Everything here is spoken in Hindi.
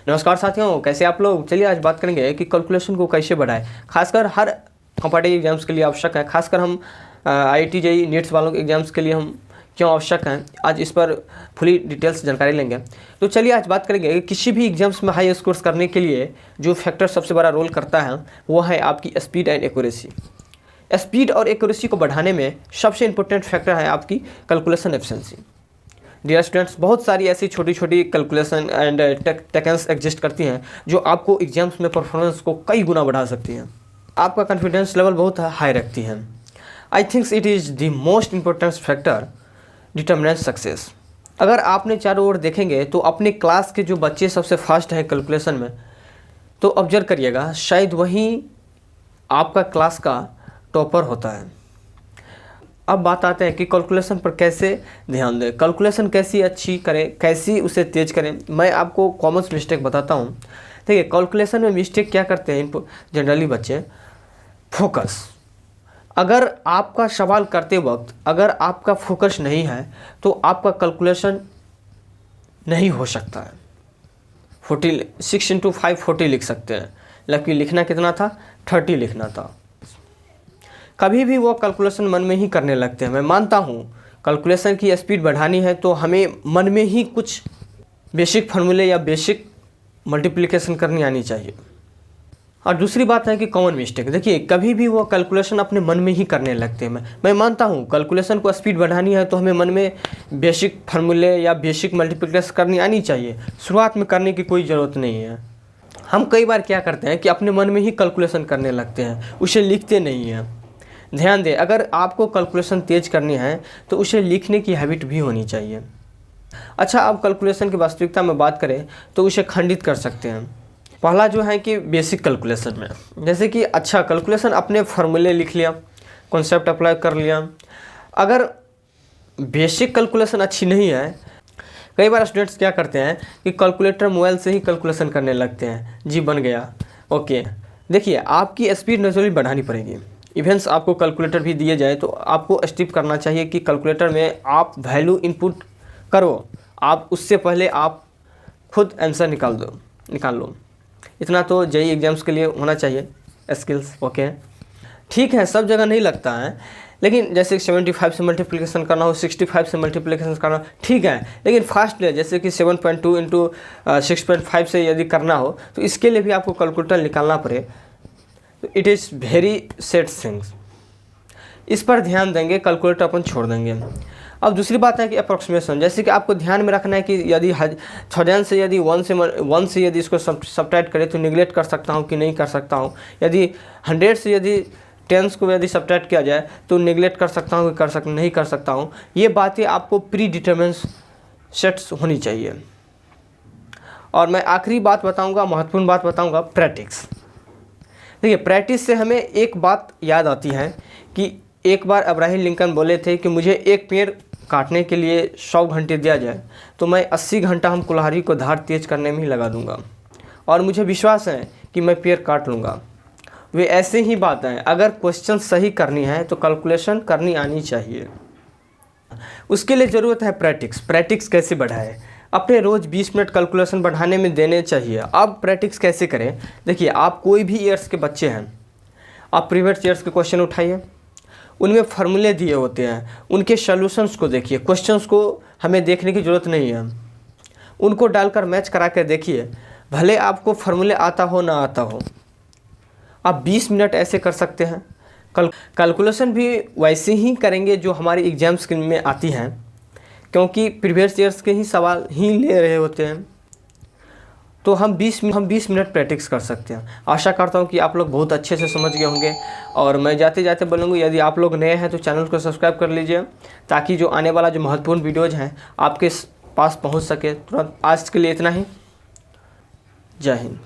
नमस्कार साथियों, कैसे आप लोग। चलिए आज बात करेंगे कि कैलकुलेशन को कैसे बढ़ाएं। खासकर हर कॉम्पिटिटिव एग्जाम्स के लिए आवश्यक है। खासकर हम IIT JEE नीट्स वालों के एग्जाम्स के लिए हम क्यों आवश्यक हैं, आज इस पर फुली डिटेल्स जानकारी लेंगे। तो चलिए आज बात करेंगे कि किसी भी एग्जाम्स में हाई स्कोर्स करने के लिए जो फैक्टर सबसे बड़ा रोल करता है वो है आपकी स्पीड एंड एक्यूरेसी। स्पीड और एक्यूरेसी को बढ़ाने में सबसे इंपॉर्टेंट फैक्टर है आपकी कैलकुलेशन एफिशिएंसी। डियर स्टूडेंट्स, बहुत सारी ऐसी छोटी छोटी कैलकुलेशन एंड टेक्निक्स एग्जिस्ट करती हैं जो आपको एग्जाम्स में परफॉर्मेंस को कई गुना बढ़ा सकती हैं, आपका कॉन्फिडेंस लेवल बहुत हाई रखती हैं। आई thinks it is the most important factor determinate success. अगर आपने चारों ओर देखेंगे तो अपने क्लास के जो बच्चे सबसे फास्ट हैं कैलकुलेशन में, तो ऑब्जर्व करिएगा शायद वही आपका क्लास का टॉपर होता है। अब बात आते हैं कि कैलकुलेशन पर कैसे ध्यान दें, कैलकुलेशन कैसी अच्छी करें, कैसी उसे तेज करें। मैं आपको कॉमन मिस्टेक बताता हूँ। देखिए, कैलकुलेशन में मिस्टेक क्या करते हैं जनरली बच्चे, फोकस। अगर आपका सवाल करते वक्त अगर आपका फोकस नहीं है तो आपका कैलकुलेशन नहीं हो सकता है। 6 × 5 40 लिख सकते हैं, लेकिन लिखना कितना था, 30 लिखना था। कभी भी वो कैलकुलेशन मन में ही करने लगते हैं। मैं मानता हूँ कैलकुलेशन की स्पीड बढ़ानी है तो हमें मन में ही कुछ बेसिक फार्मूले या बेसिक मल्टीप्लिकेशन करनी आनी चाहिए। और दूसरी बात है कि कॉमन मिस्टेक, देखिए कभी भी वो कैलकुलेशन अपने मन में ही करने लगते हैं। मैं मानता हूँ कैलकुलेशन को स्पीड बढ़ानी है तो हमें मन में बेसिक फार्मूले या बेसिक मल्टीप्लिकेशन करनी आनी चाहिए। शुरुआत में करने की कोई ज़रूरत नहीं है। हम कई बार क्या करते हैं कि अपने मन में ही कैलकुलेशन करने लगते हैं, उसे लिखते नहीं हैं। ध्यान दें, अगर आपको कैलकुलेशन तेज करनी है तो उसे लिखने की हैबिट भी होनी चाहिए। अच्छा, अब कैलकुलेशन की वास्तविकता में बात करें तो उसे खंडित कर सकते हैं। पहला जो है कि बेसिक कैलकुलेशन में, जैसे कि अच्छा कैलकुलेशन अपने फार्मूले लिख लिया, कॉन्सेप्ट अप्लाई कर लिया। अगर बेसिक कैलकुलेशन अच्छी नहीं है, कई बार स्टूडेंट्स क्या करते हैं कि कैलकुलेटर मोबाइल से ही कैलकुलेशन करने लगते हैं। जी बन गया, ओके। देखिए, आपकी स्पीड नेचुरली बढ़ानी पड़ेगी। इवेंट्स आपको कैलकुलेटर भी दिए जाए तो आपको स्टेप करना चाहिए कि कैलकुलेटर में आप वैल्यू इनपुट करो, आप उससे पहले आप खुद आंसर निकाल लो। इतना तो JEE एग्जाम्स के लिए होना चाहिए स्किल्स, ओके। ठीक है, सब जगह नहीं लगता है, लेकिन जैसे 75 से मल्टीप्लिकेशन करना हो, 65 से मल्टीप्लिकेशन करना, ठीक है, लेकिन फास्ट ले, जैसे कि 7.2 × 6.5 से यदि करना हो तो इसके लिए भी आपको कैलकुलेटर निकालना पड़े। It is very set things. इस पर ध्यान देंगे, कैलकुलेटर अपन छोड़ देंगे। अब दूसरी बात है कि अप्रॉक्सीमेशन, जैसे कि आपको ध्यान में रखना है कि यदि 1000 से यदि 1 से यदि इसको सब्ट्रैक्ट करें तो निगलेक्ट कर सकता हूँ कि नहीं कर सकता हूँ। यदि 100 से यदि 10s को यदि सब्ट्रैक्ट किया जाए तो निगलेक्ट कर सकता हूँ कि नहीं कर सकता हूँ। ये बातें आपको प्री डिटरमिन्ड सेट्स होनी चाहिए। और मैं आखिरी बात बताऊँगा, महत्वपूर्ण बात बताऊँगा, प्रैक्टिस। देखिए, प्रैक्टिस से हमें एक बात याद आती है कि एक बार अब्राहम लिंकन बोले थे कि मुझे एक पेड़ काटने के लिए 100 घंटे दिया जाए तो मैं 80 घंटा हम कुल्हाड़ी को धार तेज करने में ही लगा दूंगा, और मुझे विश्वास है कि मैं पेड़ काट लूँगा। वे ऐसे ही बात है, अगर क्वेश्चन सही करनी है तो कैलकुलेशन करनी आनी चाहिए। उसके लिए ज़रूरत है प्रैक्टिस। प्रैक्टिस कैसे बढ़ाए, अपने रोज़ 20 मिनट कैलकुलेशन बढ़ाने में देने चाहिए। अब प्रैक्टिस कैसे करें, देखिए आप कोई भी ईयर्स के बच्चे हैं, आप प्रीवियस ईयर्स के क्वेश्चन उठाइए, उनमें फार्मूले दिए होते हैं, उनके सॉल्यूशंस को देखिए। क्वेश्चंस को हमें देखने की ज़रूरत नहीं है, उनको डालकर मैच करा कर देखिए, भले आपको फार्मूले आता हो ना आता हो। आप 20 मिनट ऐसे कर सकते हैं। कैलकुलेशन भी वैसे ही करेंगे जो हमारी एग्जाम्स में आती हैं, क्योंकि प्रीवियस ईयर्स के ही सवाल ही ले रहे होते हैं। तो हम 20 मिनट प्रैक्टिस कर सकते हैं। आशा करता हूँ कि आप लोग बहुत अच्छे से समझ गए होंगे। और मैं जाते जाते बोलूँगा, यदि आप लोग नए हैं तो चैनल को सब्सक्राइब कर लीजिए, ताकि जो आने वाला जो महत्वपूर्ण वीडियोज़ हैं आपके पास पहुँच सके तुरंत। आज के लिए इतना ही। जय हिंद।